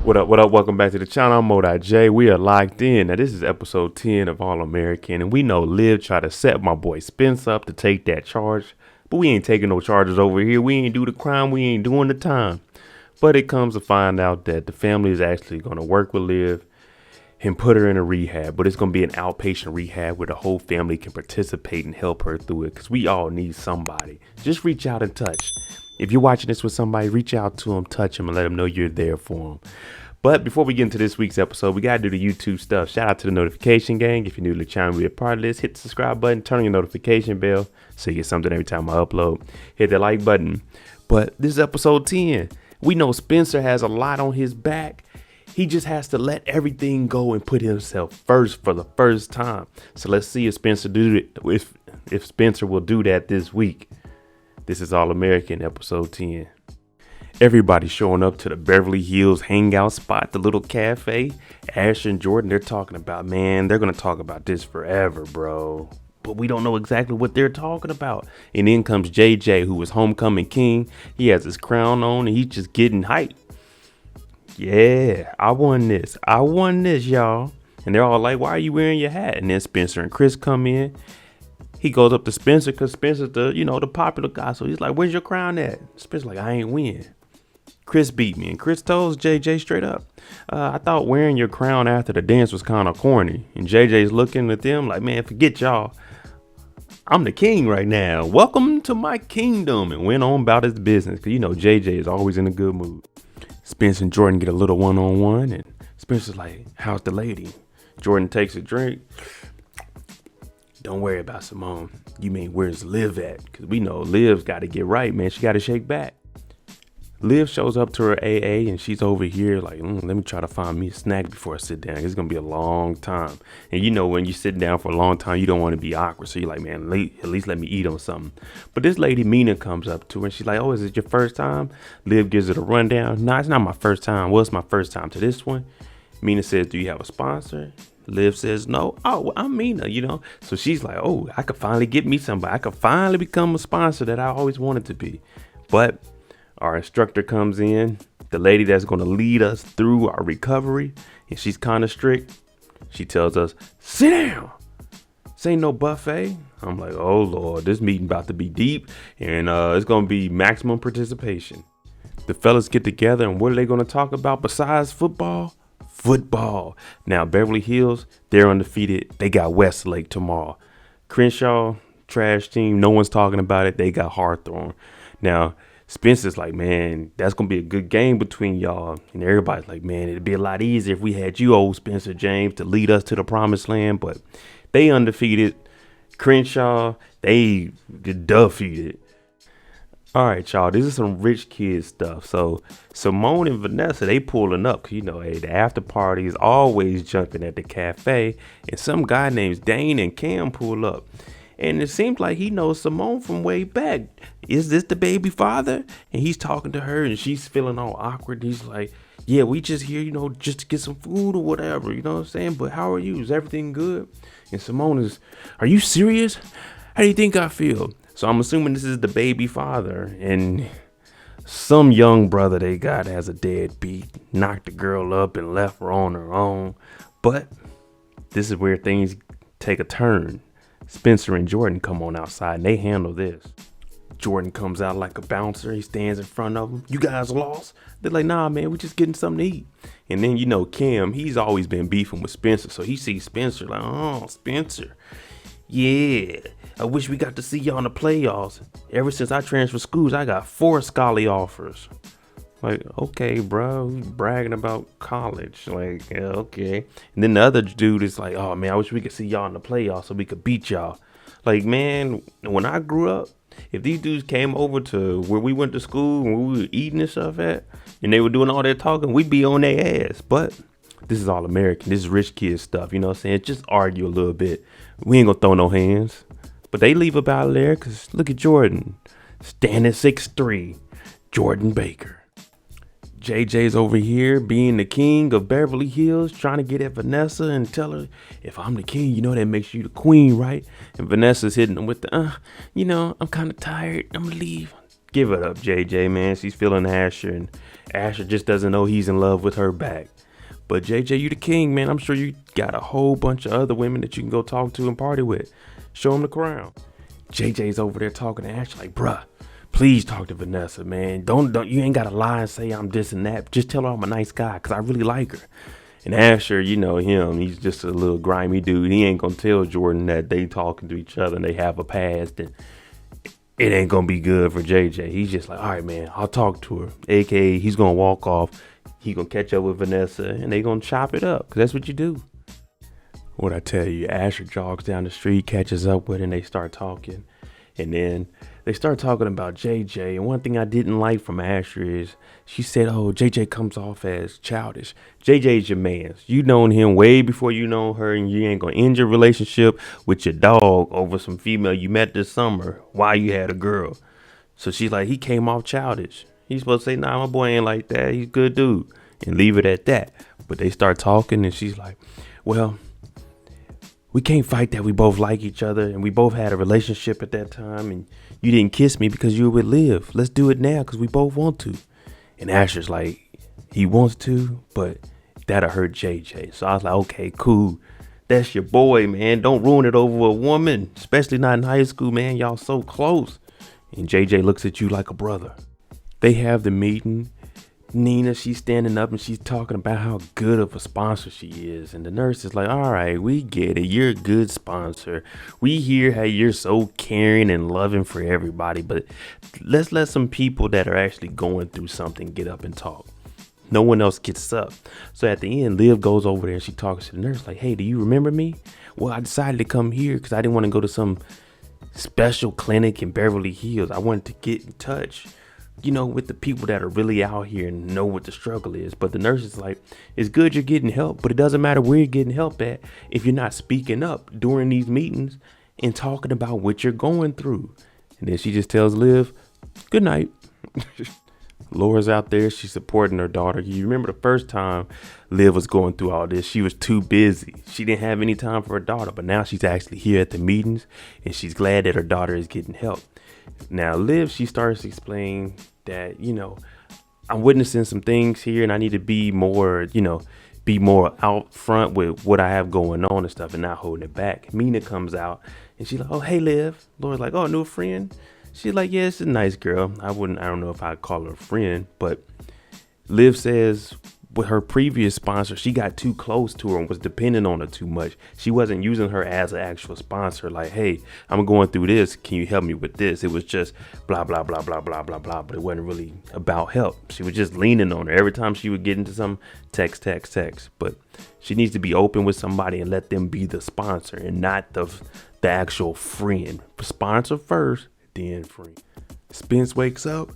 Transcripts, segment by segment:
What up, what up? Welcome back to the channel. I'm MoedotJ. We are locked in. Now, this is episode 10 of All American, and we know Liv tried to set my boy Spence up to take that charge, but we ain't taking no charges over here. We ain't do the crime. We ain't doing the time. But it comes to find out that the family is actually going to work with Liv and put her in a rehab, but it's going to be an outpatient rehab where the whole family can participate and help her through it, because we all need somebody. Just reach out and touch. If you're watching this with somebody, reach out to them, touch them, and let them know you're there for them. But before we get into this week's episode, we got to do the YouTube stuff. Shout out to the notification gang. If you're new to the channel, be a part of this. Hit the subscribe button, turn on your notification bell so you get something every time I upload. Hit the like button. But this is episode 10. We know Spencer has a lot on his back. He just has to let everything go and put himself first for the first time. So let's see if Spencer if Spencer will do that this week. This is All American, episode 10. Everybody showing up to the Beverly Hills hangout spot, the little cafe. Ash and Jordan, they're talking about, man, they're going to talk about this forever, bro. But we don't know exactly what they're talking about. And then comes JJ, who is homecoming king. He has his crown on and he's just getting hyped. Yeah, I won this, y'all. And they're all like, why are you wearing your hat? And then Spencer and Chris come in. He goes up to Spencer because Spencer's the popular guy. So he's like, where's your crown at? Spencer's like, I ain't win. Chris beat me. And Chris tells JJ straight up, I thought wearing your crown after the dance was kind of corny. And JJ's looking at them like, man, forget y'all. I'm the king right now. Welcome to my kingdom. And went on about his business. Because, JJ is always in a good mood. Spencer and Jordan get a little one-on-one. And Spencer's like, how's the lady? Jordan takes a drink. Don't worry about Simone. You mean where's Liv at? Because we know Liv's got to get right, man. She got to shake back. Liv shows up to her AA and she's over here like, let me try to find me a snack before I sit down. It's going to be a long time. And when you sit down for a long time, you don't want to be awkward. So you're like, man, at least let me eat on something. But this lady, Mina, comes up to her and she's like, oh, is it your first time? Liv gives it a rundown. No, it's not my first time. Well, it's my first time to this one. Mina says, do you have a sponsor? Liv says, no. Oh, well, I'm Mina, So she's like, oh, I could finally get me somebody. I could finally become a sponsor that I always wanted to be. But our instructor comes in, the lady that's going to lead us through our recovery, and she's kind of strict. She tells us, sit down. This ain't no buffet. I'm like, oh, Lord, this meeting about to be deep, and it's going to be maximum participation. The fellas get together, and what are they going to talk about besides football? Football. Now, Beverly Hills, they're undefeated. They got Westlake tomorrow. Crenshaw, trash team. No one's talking about it. They got Hawthorne. Now, Spencer's like, man, that's going to be a good game between y'all. And everybody's like, man, it'd be a lot easier if we had you, old Spencer James, to lead us to the promised land. But they undefeated. Crenshaw, they defeated. All right, y'all, this is some rich kid stuff. So Simone and Vanessa, they pulling up. Cause the after party is always jumping at the cafe. And some guy named Dane and Cam pull up. And it seems like he knows Simone from way back. Is this the baby father? And he's talking to her and she's feeling all awkward. He's like, yeah, we just here, just to get some food or whatever. You know what I'm saying? But how are you? Is everything good? And Simone is, are you serious? How do you think I feel? So I'm assuming this is the baby father. And some young brother they got has a deadbeat. Knocked the girl up and left her on her own. But this is where things take a turn. Spencer and Jordan come on outside and they handle this. Jordan comes out like a bouncer. He stands in front of them. You guys lost? They're like, nah, man, we just getting something to eat. And then, Cam, he's always been beefing with Spencer. So he sees Spencer like, oh, Spencer. Yeah, I wish we got to see y'all in the playoffs. Ever since I transferred schools, I got 4 scholarly offers. Like, okay, bro, bragging about college. Like, yeah, okay. And then the other dude is like, oh, man, I wish we could see y'all in the playoffs so we could beat y'all. Like, man, when I grew up, if these dudes came over to where we went to school and we were eating and stuff at, and they were doing all that talking, we'd be on their ass. But this is all American. This is rich kid stuff, you know what I'm saying? Just argue a little bit. We ain't gonna throw no hands. But they leave up out of there because look at Jordan. Standing 6'3", Jordan Baker. JJ's over here being the king of Beverly Hills, trying to get at Vanessa and tell her, if I'm the king, that makes you the queen, right? And Vanessa's hitting him with the, I'm kind of tired. I'm gonna leave. Give it up, JJ, man. She's feeling Asher, and Asher just doesn't know he's in love with her back. But JJ, you the king, man. I'm sure you got a whole bunch of other women that you can go talk to and party with. Show them the crown. JJ's over there talking to Asher like, bruh, please talk to Vanessa, man. Don't you ain't gotta lie and say I'm this and that. Just tell her I'm a nice guy, cause I really like her. And Asher, you know him, he's just a little grimy dude. He ain't gonna tell Jordan that they talking to each other and they have a past, and it ain't gonna be good for JJ. He's just like, all right, man, I'll talk to her. AKA, he's gonna walk off. He gonna catch up with Vanessa and they gonna chop it up, cause that's what you do. What I tell you, Asher jogs down the street, catches up with her, and they start talking. And then they start talking about JJ. And one thing I didn't like from Asher is she said, oh, JJ comes off as childish. JJ's your man. You known him way before you know her, and you ain't gonna end your relationship with your dog over some female you met this summer while you had a girl. So she's like, he came off childish. He's supposed to say, nah, my boy ain't like that. He's a good dude. And leave it at that. But they start talking, and she's like, well, we can't fight that we both like each other, and we both had a relationship at that time, and you didn't kiss me because you were with Liv. Let's do it now because we both want to. And Asher's like, he wants to, but that'll hurt JJ. So I was like, okay, cool. That's your boy, man. Don't ruin it over a woman, especially not in high school, man. Y'all so close. And JJ looks at you like a brother. They have the meeting. Nina, she's standing up and she's talking about how good of a sponsor she is. And the nurse is like, all right, we get it. You're a good sponsor. We hear how you're so caring and loving for everybody. But let's let some people that are actually going through something get up and talk. No one else gets up. So at the end, Liv goes over there and she talks to the nurse like, hey, do you remember me? Well, I decided to come here because I didn't want to go to some special clinic in Beverly Hills. I wanted to get in touch, you know, with the people that are really out here and know what the struggle is. But the nurse is like, it's good you're getting help, but it doesn't matter where you're getting help at if you're not speaking up during these meetings and talking about what you're going through. And then she just tells Liv, good night. Laura's out there. She's supporting her daughter. You remember the first time Liv was going through all this, she was too busy. She didn't have any time for her daughter, but now she's actually here at the meetings and she's glad that her daughter is getting help. Now, Liv, she starts to explain that, you know, I'm witnessing some things here and I need to be more, you know, be more out front with what I have going on and stuff and not holding it back. Mina comes out and she's like, oh, hey, Liv. Laura's like, oh, new friend. She's like, yeah, it's a nice girl. I don't know if I'd call her a friend, but Liv says with her previous sponsor, she got too close to her and was depending on her too much. She wasn't using her as an actual sponsor. Like, hey, I'm going through this. Can you help me with this? It was just blah, blah, blah, blah, blah, blah, blah. But it wasn't really about help. She was just leaning on her. Every time she would get into some text. But she needs to be open with somebody and let them be the sponsor and not the actual friend. Sponsor first, then friend. Spence wakes up.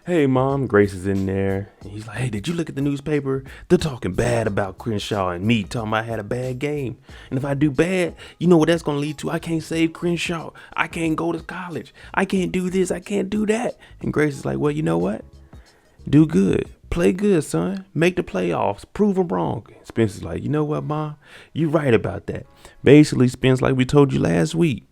Hey, Mom. Grace is in there. And he's like, hey, did you look at the newspaper? They're talking bad about Crenshaw and me, talking about I had a bad game. And if I do bad, you know what that's going to lead to? I can't save Crenshaw. I can't go to college. I can't do this. I can't do that. And Grace is like, well, you know what? Do good. Play good, son. Make the playoffs. Prove them wrong. And Spence is like, you know what, Mom? You're right about that. Basically, Spence, like we told you last week,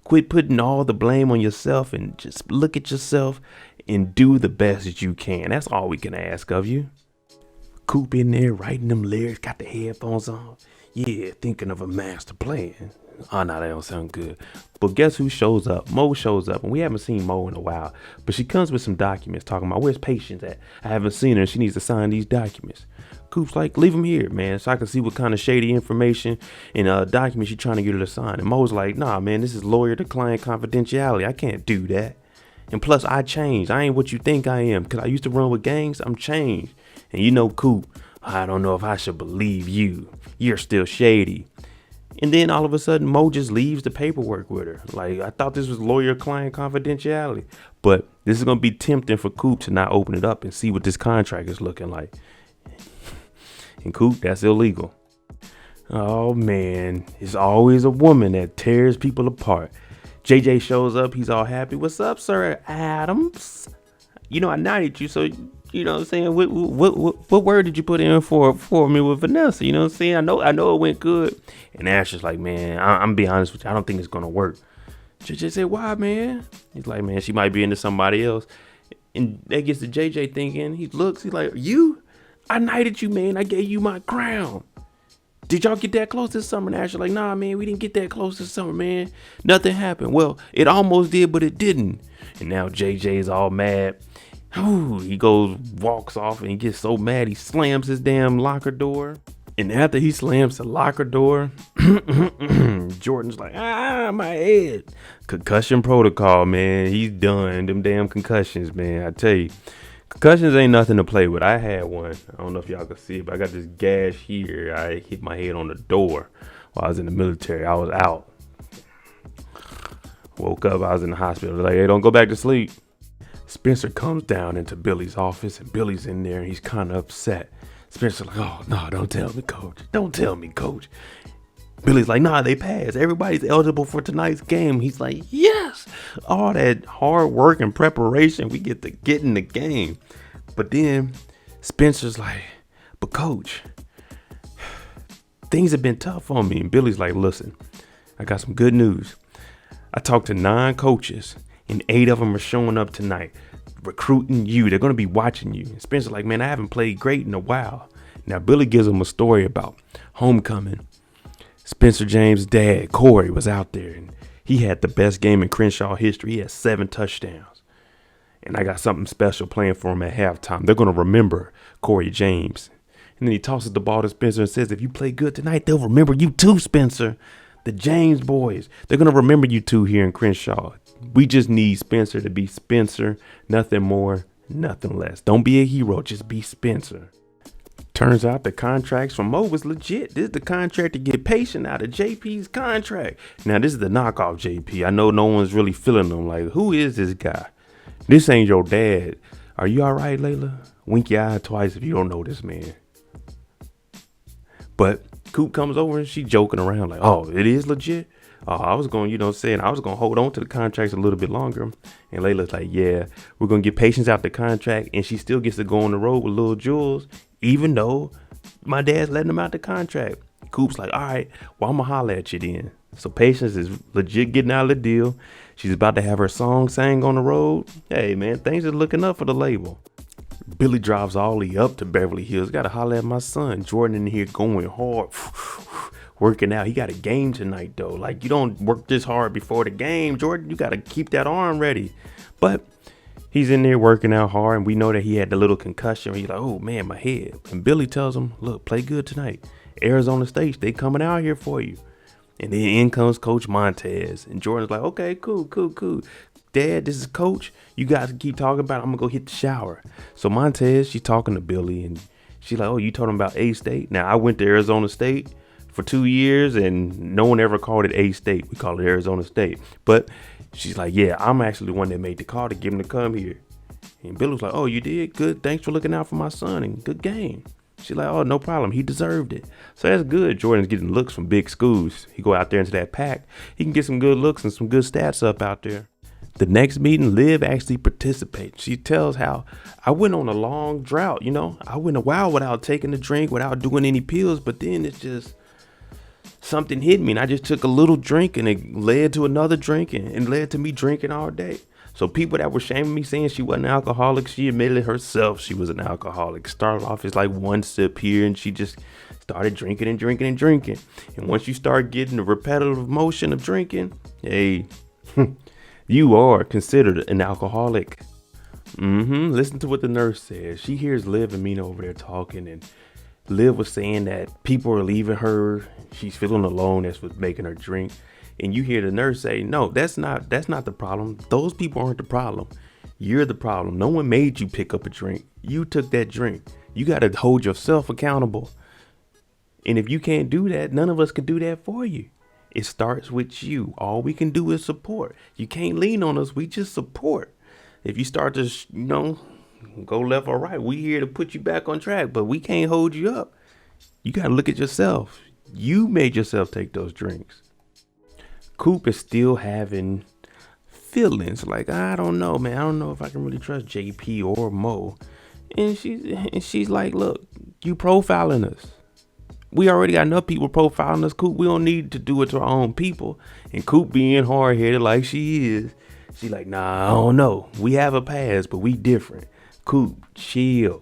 quit putting all the blame on yourself and just look at yourself and do the best that you can. That's all we can ask of you. Coop in there writing them lyrics, got the headphones on. Yeah, thinking of a master plan. Oh, no, that don't sound good. But guess who shows up? Mo shows up, and we haven't seen Mo in a while. But she comes with some documents talking about where's Patience at? I haven't seen her, and she needs to sign these documents. Coop's like, leave them here, man, so I can see what kind of shady information and documents you're trying to get her to sign. And Mo's like, nah, man, this is lawyer to client confidentiality. I can't do that. And plus, I changed. I ain't what you think I am. Because I used to run with gangs. I'm changed. And you know, Coop, I don't know if I should believe you. You're still shady. And then all of a sudden, Mo just leaves the paperwork with her. Like, I thought this was lawyer-client confidentiality. But this is going to be tempting for Coop to not open it up and see what this contract is looking like. And Coop, that's illegal. Oh, man. It's always a woman that tears people apart. JJ shows up. He's all happy. What's up, Sir Adams? You know, I knighted you, so, you know what I'm saying? What word did you put in for me with Vanessa? You know what I'm saying? I know it went good. And Asher's like, man, I'm be honest with you. I don't think it's going to work. JJ said, why, man? He's like, man, she might be into somebody else. And that gets to JJ thinking. He's like, you? I knighted you, man. I gave you my crown. Did y'all get that close this summer? And Ashley like, nah, man, we didn't get that close this summer, man. Nothing happened. Well, it almost did, but it didn't. And now JJ's all mad. Ooh, he walks off, and he gets so mad, he slams his damn locker door. And after he slams the locker door, Jordan's like, my head. Concussion protocol, man. He's done. Them damn concussions, man. I tell you, concussions ain't nothing to play with. I had one. I don't know if y'all can see it, but I got this gash here. I hit my head on the door while I was in the military. I was out. Woke up, I was in the hospital. Like, hey, don't go back to sleep. Spencer comes down into Billy's office, and Billy's in there, and he's kind of upset. Spencer's like, oh, no, don't tell me, coach. Don't tell me, coach. Billy's like, nah, they passed. Everybody's eligible for tonight's game. He's like, yes. All that hard work and preparation, we get to get in the game. But then Spencer's like, but coach, things have been tough on me. And Billy's like, listen, I got some good news. I talked to 9 coaches, and 8 of them are showing up tonight, recruiting you. They're going to be watching you. And Spencer's like, man, I haven't played great in a while. Now, Billy gives him a story about homecoming. Spencer James' dad, Corey, was out there, and he had the best game in Crenshaw history. He had 7 touchdowns. And I got something special playing for him at halftime. They're going to remember Corey James. And then he tosses the ball to Spencer and says, if you play good tonight, they'll remember you too, Spencer. The James boys, they're going to remember you two here in Crenshaw. We just need Spencer to be Spencer. Nothing more, nothing less. Don't be a hero. Just be Spencer. Turns out the contracts from Mo was legit. This is the contract to get patient out of JP's contract. Now, this is the knockoff JP. I know no one's really feeling him. Like, who is this guy? This ain't your dad. Are you all right, Layla? Wink your eye twice if you don't know this man. But Coop comes over and she joking around like, oh, it is legit? I was going, I was going to hold on to the contracts a little bit longer. And Layla's like, yeah, we're going to get Patience out the contract. And she still gets to go on the road with Lil Jules, even though my dad's letting him out the contract. Coop's like, all right, well, I'm going to holler at you then. So Patience is legit getting out of the deal. She's about to have her song sang on the road. Hey, man, things are looking up for the label. Billy drives all the way up to Beverly Hills. Got to holler at my son. Jordan in here going hard, working out. He got a game tonight, though. Like, you don't work this hard before the game, Jordan. You got to keep that arm ready. But he's in there working out hard, and we know that he had the little concussion. He's like, oh, man, my head. And Billy tells him, look, play good tonight. Arizona State, they coming out here for you. And then in comes Coach Montez. And Jordan's like, okay, cool. Dad, this is Coach. You guys can keep talking about it. I'm going to go hit the shower. So Montez, she's talking to Billy, and she's like, oh, you told him about A-State? Now, I went to Arizona State for 2 years, and no one ever called it A-State. We call it Arizona State. But she's like, yeah, I'm actually the one that made the call to get him to come here. And Billy was like, oh, you did? Good. Thanks for looking out for my son, and good game. She's like, oh, no problem. He deserved it. So that's good. Jordan's getting looks from big schools. He go out there into that pack. He can get some good looks and some good stats up out there. The next meeting, Liv actually participates. She tells how I went on a long drought. I went a while without taking a drink, without doing any pills. But then it's just something hit me. And I just took a little drink, and it led to another drink, and led to me drinking all day. So people that were shaming me saying she wasn't an alcoholic, she admitted herself she was an alcoholic. Started off as like one sip here, and she just started drinking. And once you start getting the repetitive motion of drinking, hey, you are considered an alcoholic. Listen to what the nurse says. She hears Liv and Mina over there talking, and Liv was saying that people are leaving her. She's feeling alone. That's what's making her drink. And you hear the nurse say, no, that's not the problem. Those people aren't the problem. You're the problem. No one made you pick up a drink. You took that drink. You got to hold yourself accountable. And if you can't do that, none of us can do that for you. It starts with you. All we can do is support. You can't lean on us. We just support. If you start to, go left or right, we here to put you back on track, but we can't hold you up. You got to look at yourself. You made yourself take those drinks. Coop is still having feelings like, I don't know, man. I don't know if I can really trust JP or Mo. And she's like, look, you profiling us. We already got enough people profiling us, Coop. We don't need to do it to our own people. And Coop being hard-headed like she is, she like, nah, I don't know. We have a past, but we different. Coop, chill.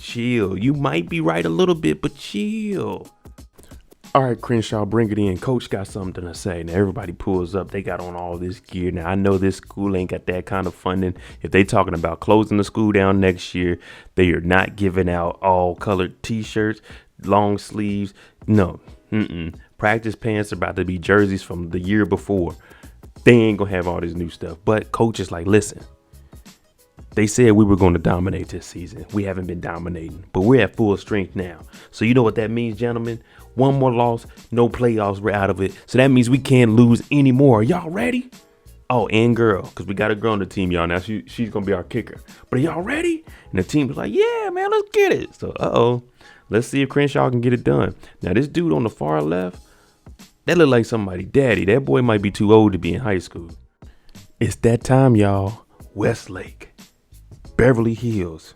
You might be right a little bit, but chill. All right, Crenshaw, bring it in. Coach got something to say. Now, everybody pulls up. They got on all this gear. Now, I know this school ain't got that kind of funding. If they talking about closing the school down next year, they are not giving out all colored T-shirts, long sleeves. No. Practice pants are about to be jerseys from the year before. They ain't going to have all this new stuff. But Coach is like, listen. They said we were going to dominate this season. We haven't been dominating, but we're at full strength now. So you know what that means, gentlemen? One more loss, no playoffs, we're out of it. So that means we can't lose anymore. Are y'all ready? Oh, and girl, because we got a girl on the team, y'all. Now she's going to be our kicker. But are y'all ready? And the team was like, yeah, man, let's get it. So, let's see if Crenshaw can get it done. Now, this dude on the far left, that look like somebody's daddy. That boy might be too old to be in high school. It's that time, y'all. Westlake. Beverly Hills.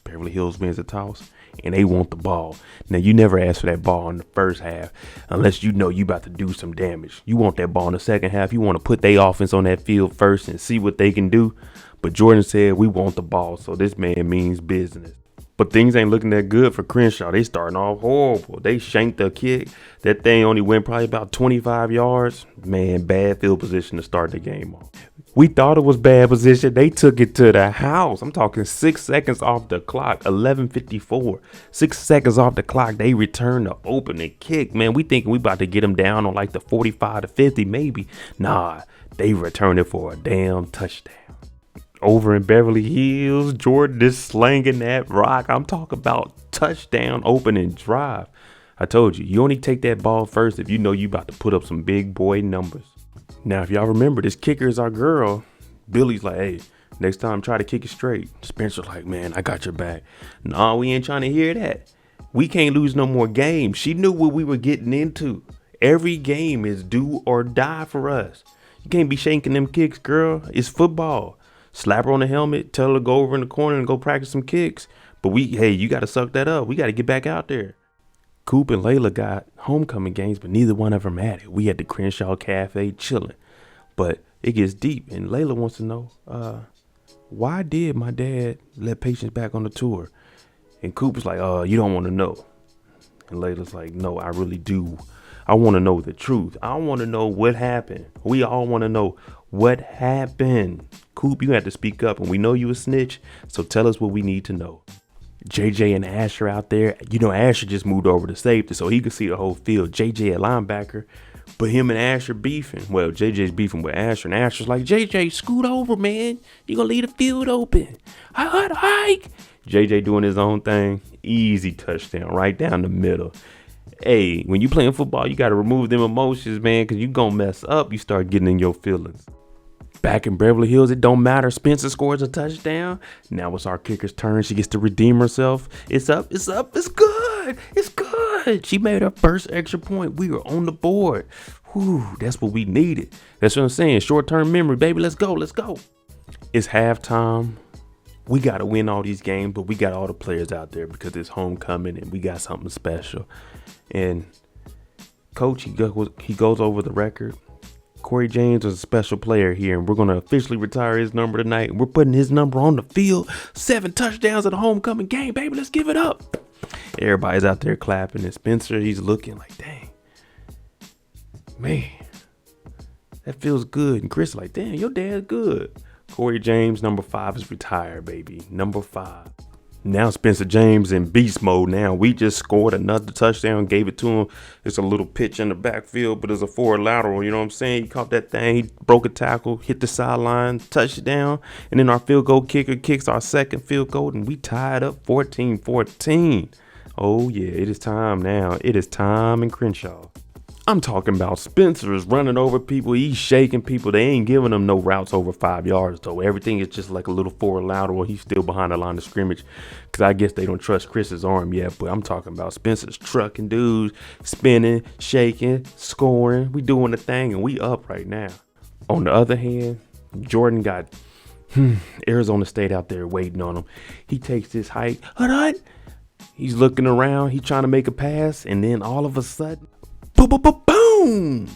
Beverly Hills wins the toss, and they want the ball. Now, you never ask for that ball in the first half unless you know you about to do some damage. You want that ball in the second half. You want to put their offense on that field first and see what they can do. But Jordan said we want the ball, so this man means business. But things ain't looking that good for Crenshaw. They starting off horrible. They shanked the kick. That thing only went probably about 25 yards. Man, bad field position to start the game off. We thought it was bad position. They took it to the house. I'm talking 6 seconds off the clock, 11:54. 6 seconds off the clock. They returned the opening kick. Man, we thinking we about to get them down on like the 45 to 50 maybe. Nah, they returned it for a damn touchdown. Over in Beverly Hills, Jordan is slanging that rock. I'm talking about touchdown opening drive. I told you, you only take that ball first if you know you about to put up some big boy numbers. Now, if y'all remember, this kicker is our girl. Billy's like, hey, next time try to kick it straight. Spencer's like, man, I got your back. Nah, we ain't trying to hear that. We can't lose no more games. She knew what we were getting into. Every game is do or die for us. You can't be shanking them kicks, girl. It's football. Slap her on the helmet, tell her to go over in the corner and go practice some kicks. But you got to suck that up. We got to get back out there. Coop and Layla got homecoming games, but neither one of them had it. We at the Crenshaw Cafe chilling. But it gets deep, and Layla wants to know, why did my dad let Patience back on the tour? And Coop is like, you don't want to know. And Layla's like, no, I really do. I want to know the truth. I want to know what happened. We all want to know what happened. Coop, you have to speak up, and we know you a snitch, so tell us what we need to know. JJ and Asher out there. You know, Asher just moved over to safety, so he could see the whole field. JJ at linebacker, but him and Asher beefing. Well, JJ's beefing with Asher, and Asher's like, JJ, scoot over, man. You gonna leave the field open. Hike. JJ doing his own thing. Easy touchdown, right down the middle. Hey, when you playing football, you got to remove them emotions, man, because you going to mess up. You start getting in your feelings. Back in Beverly Hills, it don't matter. Spencer scores a touchdown. Now it's our kicker's turn. She gets to redeem herself. It's up. It's good. It's good. She made her first extra point. We were on the board. Whew, that's what we needed. That's what I'm saying. Short-term memory, baby. Let's go. It's halftime. We got to win all these games, but we got all the players out there because it's homecoming and we got something special. And Coach, he goes over the record. Corey James was a special player here, and we're going to officially retire his number tonight. We're putting his number on the field. 7 touchdowns in a homecoming game, baby. Let's give it up. Everybody's out there clapping, and Spencer, he's looking like, dang, man, that feels good. And Chris like, damn, your dad's good. Corey James, number 5, is retired, baby. Number 5. Now Spencer James in beast mode now. We just scored another touchdown, gave it to him. It's a little pitch in the backfield, but it's a forward lateral. You know what I'm saying? He caught that thing. He broke a tackle, hit the sideline, touchdown. And then our field goal kicker kicks our second field goal, and we tied up 14-14. Oh, yeah, it is time now. It is time in Crenshaw. I'm talking about Spencer is running over people. He's shaking people. They ain't giving them no routes over 5 yards, though. Everything is just like a little forward lateral. He's still behind the line of scrimmage because I guess they don't trust Chris's arm yet. But I'm talking about Spencer's trucking dudes, spinning, shaking, scoring. We doing the thing, and we up right now. On the other hand, Jordan got Arizona State out there waiting on him. He takes this hike. He's looking around. He's trying to make a pass. And then all of a sudden, boom, boom, boom, boom.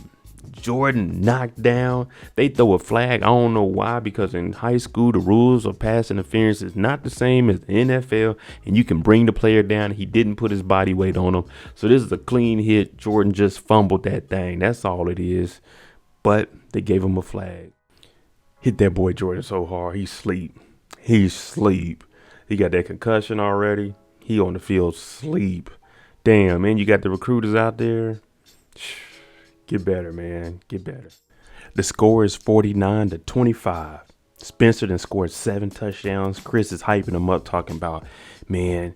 Jordan knocked down. They throw a flag. I don't know why, because in high school, the rules of pass interference is not the same as the NFL. And you can bring the player down. He didn't put his body weight on him. So this is a clean hit. Jordan just fumbled that thing. That's all it is. But they gave him a flag. Hit that boy Jordan so hard. He's sleep. He's sleep. He got that concussion already. He on the field sleep. Damn, man, you got the recruiters out there. Get better, man. Get better. The score is 49-25. Spencer then scored 7 touchdowns. Chris is hyping him up, talking about, man,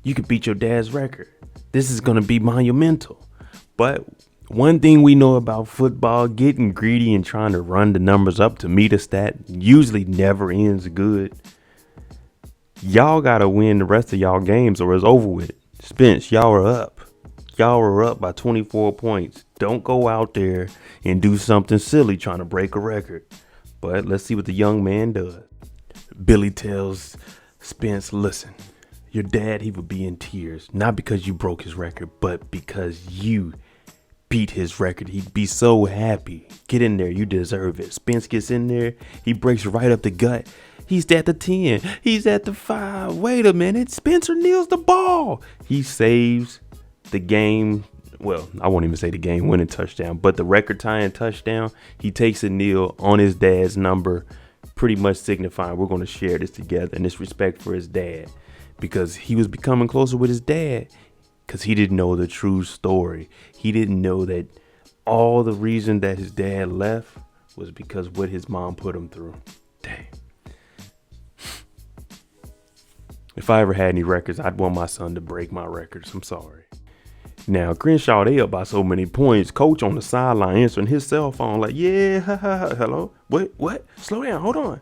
you could beat your dad's record. This is going to be monumental. But one thing we know about football, getting greedy and trying to run the numbers up to meet a stat usually never ends good. Y'all got to win the rest of y'all games or it's over with. Spence, y'all are up. Y'all are up by 24 points. Don't go out there and do something silly trying to break a record. But let's see what the young man does. Billy tells Spence, listen, your dad, he would be in tears. Not because you broke his record, but because you beat his record. He'd be so happy. Get in there. You deserve it. Spence gets in there. He breaks right up the gut. He's at the 10. He's at the 5. Wait a minute. Spencer kneels the ball. He saves the game. Well, I won't even say the game winning touchdown, but the record tying touchdown. He takes a kneel on his dad's number, pretty much signifying we're going to share this together, and this respect for his dad, because he was becoming closer with his dad, because he didn't know the true story. He didn't know that all the reason that his dad left was because what his mom put him through. Dang. If I ever had any records, I'd want my son to break my records. I'm sorry. Now, Crenshaw, they up by so many points. Coach on the sideline answering his cell phone like, yeah, hello? What? Slow down, hold on.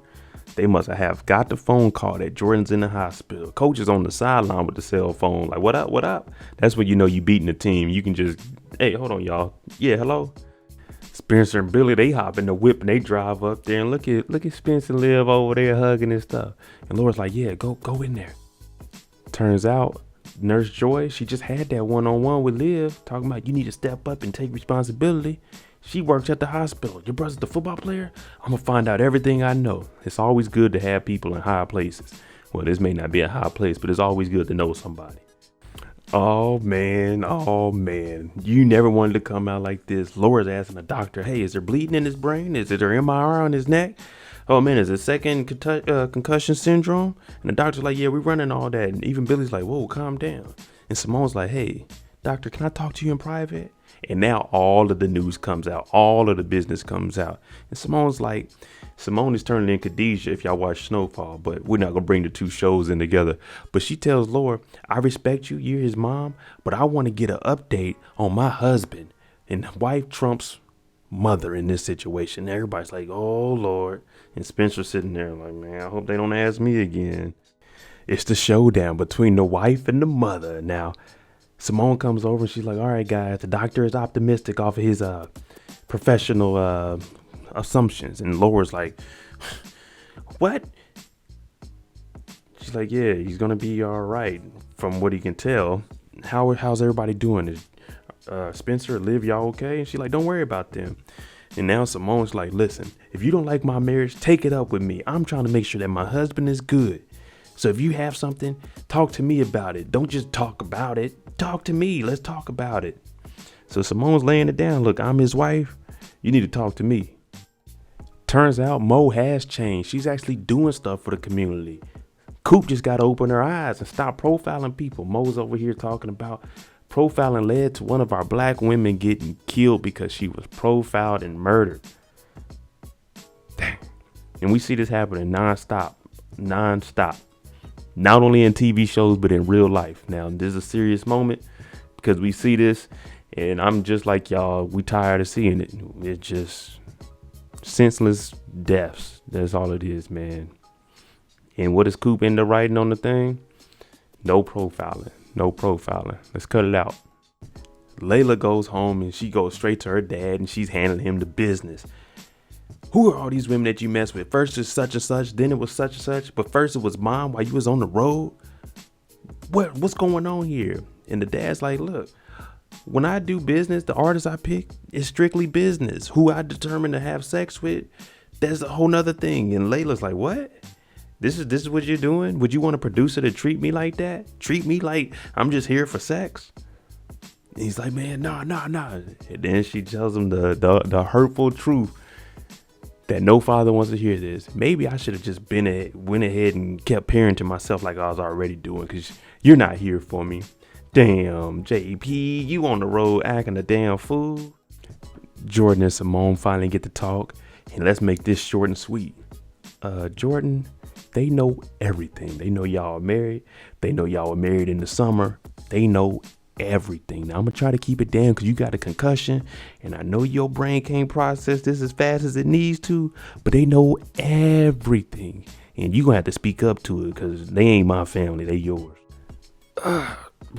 They must have got the phone call that Jordan's in the hospital. Coach is on the sideline with the cell phone like, what up? That's when you know you beating the team. You can just, hey, hold on, y'all. Yeah, hello? Spencer and Billy, they hop in the whip and they drive up there and look at Spencer live over there hugging and stuff. And Laura's like, yeah, go in there. Turns out, Nurse Joy, she just had that one-on-one with Liv, talking about you need to step up and take responsibility. She works at the hospital. Your brother's the football player? I'm going to find out everything I know. It's always good to have people in high places. Well, this may not be a high place, but it's always good to know somebody. Oh, man. You never wanted to come out like this. Laura's asking the doctor, hey, is there bleeding in his brain? Is there MRI on his neck? Oh, man, is it second concussion syndrome? And the doctor's like, yeah, we're running all that. And even Billy's like, whoa, calm down. And Simone's like, hey, doctor, can I talk to you in private? And now all of the news comes out. All of the business comes out. And Simone's like, Simone is turning in Khadijah if y'all watch Snowfall, but we're not going to bring the two shows in together. But she tells Laura, I respect you. You're his mom, but I want to get an update on my husband. And wife trumps mother in this situation. Everybody's like, oh, Lord. And Spencer's sitting there like, man, I hope they don't ask me again. It's the showdown between the wife and the mother. Now, Simone comes over and she's like, all right, guys, the doctor is optimistic off of his professional assumptions. And Laura's like, what? She's like, yeah, he's going to be all right from what he can tell. How's everybody doing? Is Spencer, Liv, y'all okay? And she's like, don't worry about them. And now Simone's like, listen, if you don't like my marriage, take it up with me. I'm trying to make sure that my husband is good. So if you have something, talk to me about it. Don't just talk about it. Talk to me. Let's talk about it. So Simone's laying it down. Look, I'm his wife. You need to talk to me. Turns out Mo has changed. She's actually doing stuff for the community. Coop just got to open her eyes and stop profiling people. Mo's over here talking about profiling led to one of our black women getting killed because she was profiled and murdered. Dang. And we see this happening nonstop. Not only in TV shows, but in real life. Now, this is a serious moment because we see this, and I'm just like y'all, we tired of seeing it. It's just senseless deaths. That's all it is, man. And what does Coop end up writing on the thing? No profiling. Let's cut it out. Layla goes home and she goes straight to her dad and she's handing him the business. Who are all these women that you mess with? First it's such and such, then it was such and such, but first it was mom while you was on the road. what's going on here? And the dad's like, look, when I do business, the artist I pick is strictly business. Who I determine to have sex with, that's a whole nother thing. And Layla's like, what? This is what you're doing? Would you want a producer to treat me like that? Treat me like I'm just here for sex? And he's like, man, nah. And then she tells him the hurtful truth that no father wants to hear this. Maybe I should have just went ahead and kept parenting myself like I was already doing, because you're not here for me. Damn, JP, you on the road acting a damn fool. Jordan and Simone finally get to talk, and let's make this short and sweet. Jordan, they know everything. They know y'all are married. They know y'all were married in the summer. They know everything. Now I'm gonna try to keep it down because you got a concussion, and I know your brain can't process this as fast as it needs to, but they know everything, and you gonna have to speak up to it because they ain't my family, they yours.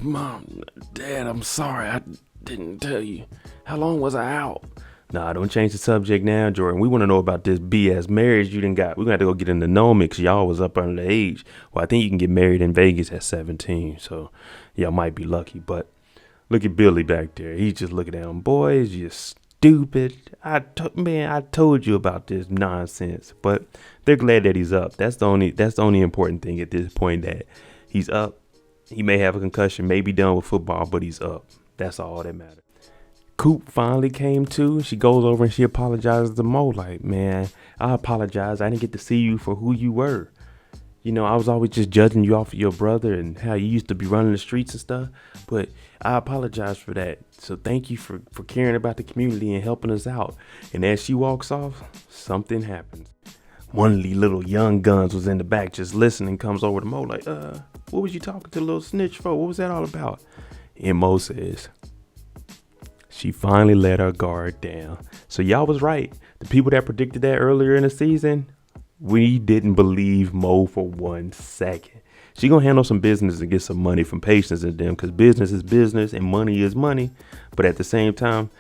Mom, Dad, I'm sorry, I didn't tell you. How long was I out? Nah, don't change the subject now, Jordan. We want to know about this BS marriage you done got. We're gonna have to go get in the know because y'all was up under the age. Well, I think you can get married in Vegas at 17, so y'all might be lucky. But look at Billy back there. He's just looking at them. Boys, you stupid. I told you about this nonsense. But they're glad that he's up. That's the only important thing at this point, that he's up. He may have a concussion, may be done with football, but he's up. That's all that matters. Coop finally came to. She goes over and she apologizes to Mo. Like, man, I apologize. I didn't get to see you for who you were. You know, I was always just judging you off of your brother and how you used to be running the streets and stuff. But I apologize for that. So thank you for caring about the community and helping us out. And as she walks off, something happens. One of these little young guns was in the back just listening, comes over to Mo like, what was you talking to the little snitch for? What was that all about? And Mo says, she finally let her guard down. So y'all was right. The people that predicted that earlier in the season, we didn't believe Mo for 1 second. She gonna handle some business and get some money from Patience and them, because business is business and money is money. But at the same time,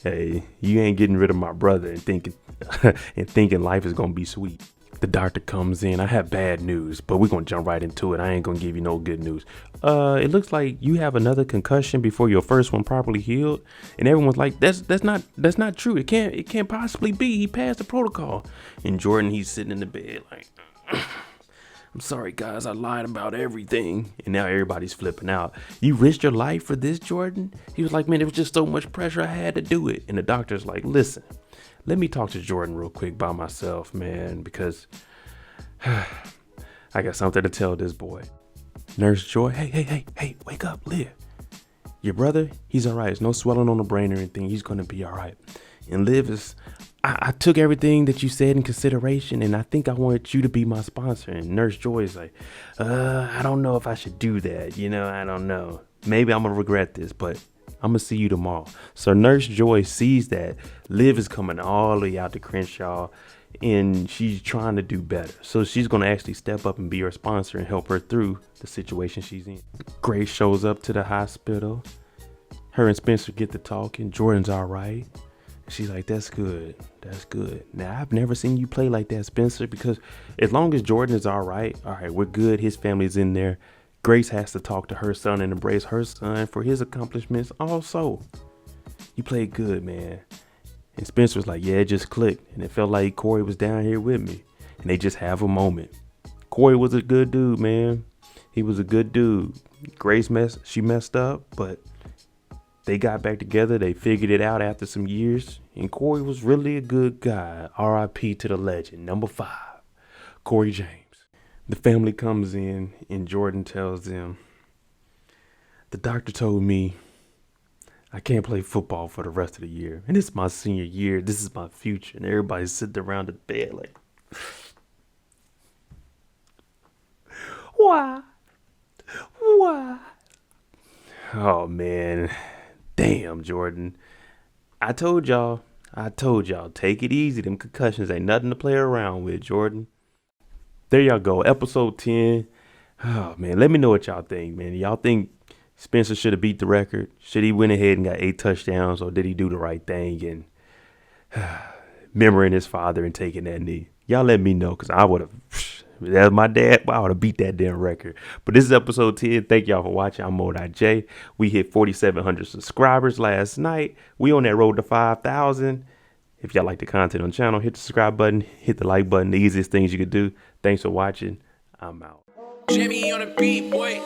hey, you ain't getting rid of my brother and thinking life is gonna be sweet. The doctor comes in. I have bad news, but we're gonna jump right into it. I ain't gonna give you no good news. It looks like you have another concussion before your first one properly healed. And everyone's like, that's not true. It can't possibly be. He passed the protocol. And Jordan, he's sitting in the bed like, I'm sorry, guys, I lied about everything. And now everybody's flipping out. You risked your life for this, Jordan? He was like, man, it was just so much pressure. I had to do it. And the doctor's like, listen, let me talk to Jordan real quick by myself, man, because I got something to tell this boy. Nurse Joy, hey, wake up, Liv. Your brother, he's all right. There's no swelling on the brain or anything. He's going to be all right. And Liv I took everything that you said in consideration, and I think I wanted you to be my sponsor. And Nurse Joy is like, I don't know if I should do that. I don't know. Maybe I'm going to regret this, but I'm going to see you tomorrow. So Nurse Joy sees that Liv is coming all the way out to Crenshaw, and she's trying to do better. So she's going to actually step up and be her sponsor and help her through the situation she's in. Grace shows up to the hospital. Her and Spencer get to talking. Jordan's all right. She's like, that's good. Now, I've never seen you play like that, Spencer, because as long as Jordan is all right, we're good. His family's in there. Grace has to talk to her son and embrace her son for his accomplishments also. You played good, man. And Spencer's like, yeah, it just clicked. And it felt like Corey was down here with me. And they just have a moment. Corey was a good dude, man. He was a good dude. Grace messed up, but they got back together. They figured it out after some years. And Corey was really a good guy. R.I.P. to the legend. Number 5, Corey James. The family comes in and Jordan tells them, the doctor told me I can't play football for the rest of the year. And it's my senior year. This is my future. And everybody's sitting around the bed like, why? Oh, man. Damn, Jordan. I told y'all, take it easy. Them concussions ain't nothing to play around with, Jordan. There y'all go. Episode 10. Oh, man. Let me know what y'all think, man. Y'all think Spencer should have beat the record? Should he went ahead and got 8 touchdowns, or did he do the right thing and remembering his father and taking that knee? Y'all let me know, because I would have That's my dad. Wow, to beat that damn record. But this is episode 10. Thank y'all for watching. I'm MoedotJ. We hit 4,700 subscribers last night. We on that road to 5,000. If y'all like the content on the channel, hit the subscribe button, hit the like button. The easiest things you could do. Thanks for watching. I'm out. Jimmy on the beat, boy.